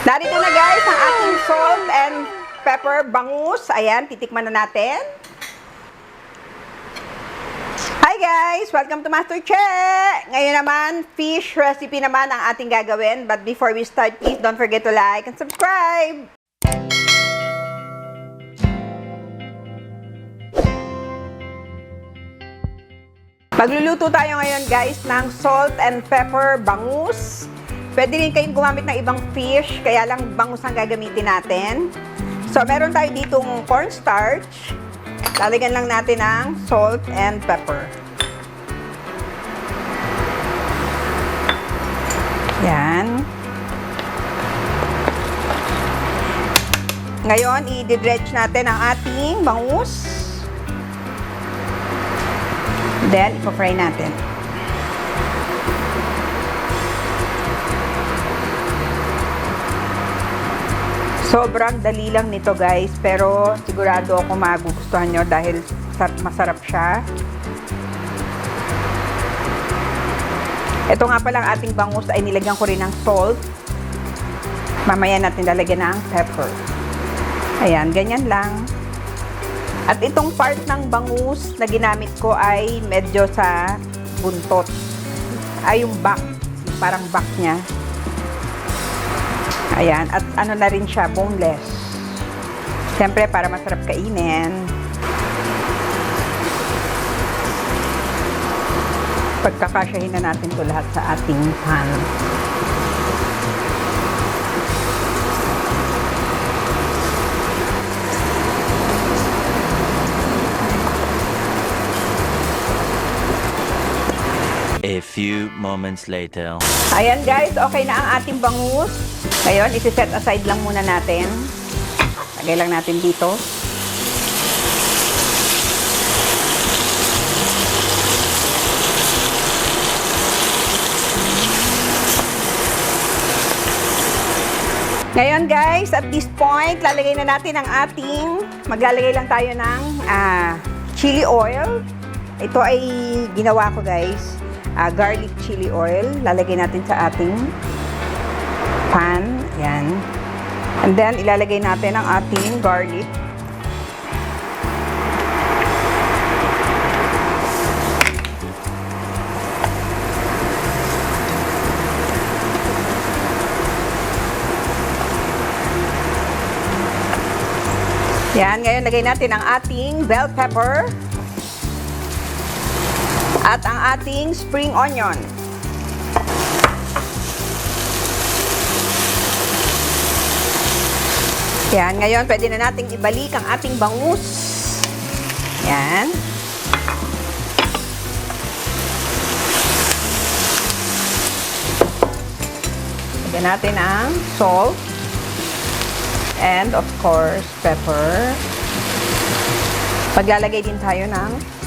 Narito na guys ang ating salt and pepper bangus. Ayan, titikman na natin. Hi guys! Welcome to Master Che! Ngayon naman, fish recipe naman ang ating gagawin. But before we start, please don't forget to like and subscribe! Magluluto tayo ngayon guys ng salt and pepper bangus. Pwede rin kayong gumamit ng ibang fish, kaya lang bangus ang gagamitin natin. So, meron tayo ditong cornstarch. Lalagyan lang natin ng salt and pepper. Yan. Ngayon, i-dredge natin ang ating bangus. Then, ipo-fry natin. Sobrang dali lang nito guys, pero sigurado ako magugustuhan nyo dahil masarap siya. Ito nga palang ating bangus ay nilagyan ko rin ng salt. Mamaya natin lalagyan ng pepper. Ayan, ganyan lang. At itong part ng bangus na ginamit ko ay medyo sa buntot. Ay, yung back. Parang back niya. Ayan, at ano na rin siya, boneless. Siyempre, para masarap kainin. Pagkakasyahin na natin ito lahat sa ating pan. A few moments later. Ayan guys, okay na ang ating bangus. Ngayon, isi-set aside lang muna natin. Lagay lang natin dito. Ngayon guys, at this point, lalagay na natin ang ating, maglalagay lang tayo ng chili oil. Ito ay ginawa ko guys. Garlic chili oil. Lalagay natin sa ating pan. Ayan. And then, ilalagay natin ang ating garlic. Yan. Ngayon, lagay natin ang ating bell pepper. At ang ating spring onion. Yan, ngayon pwede na nating ibalik ang ating bangus. Yan. Lagyan natin ang salt. And of course, pepper. Paglalagay din tayo ng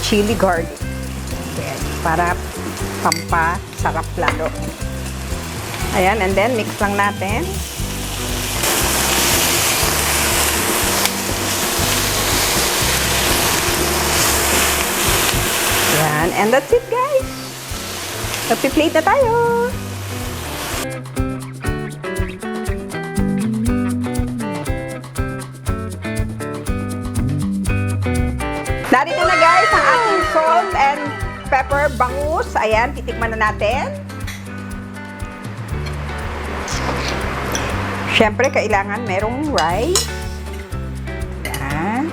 chili garlic. Ayan, para pampasarap lalo. Ayan, and then mix lang natin. Ayan, and that's it guys. Magpi-plate na tayo. Narito na guys ang ating salt and pepper bangus. Ayan, titikman na natin. Siyempre, kailangan merong rice. Ayan.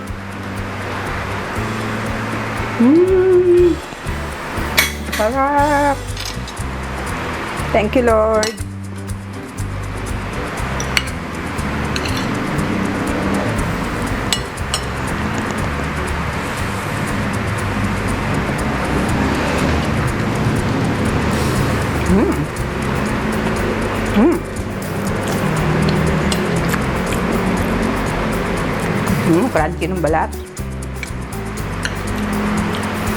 Sarap. Thank you, Lord. Crunchy ng balat.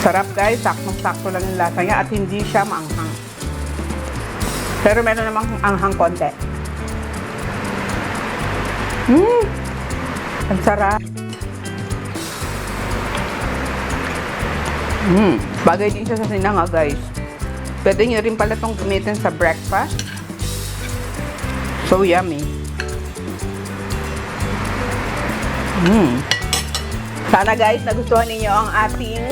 Sarap guys, saktong-sakto lang yung lasa niya at hindi siya maanghang. Pero meron namang anghang konti. Ang sarap. Bagay din siya sa sinanga, guys. Pwede nyo rin pala itong gamitin sa breakfast. So yummy. Sana guys, nagustuhan ninyo ang ating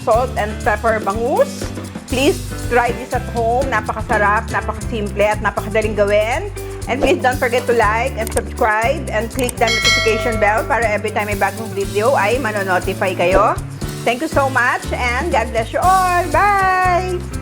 salt and pepper bangus. Please try this at home. Napakasarap, napakasimple at napakadaling gawin. And please don't forget to like and subscribe and click the notification bell para every time may bagong video ay manonotify kayo. Thank you so much and God bless you all. Bye!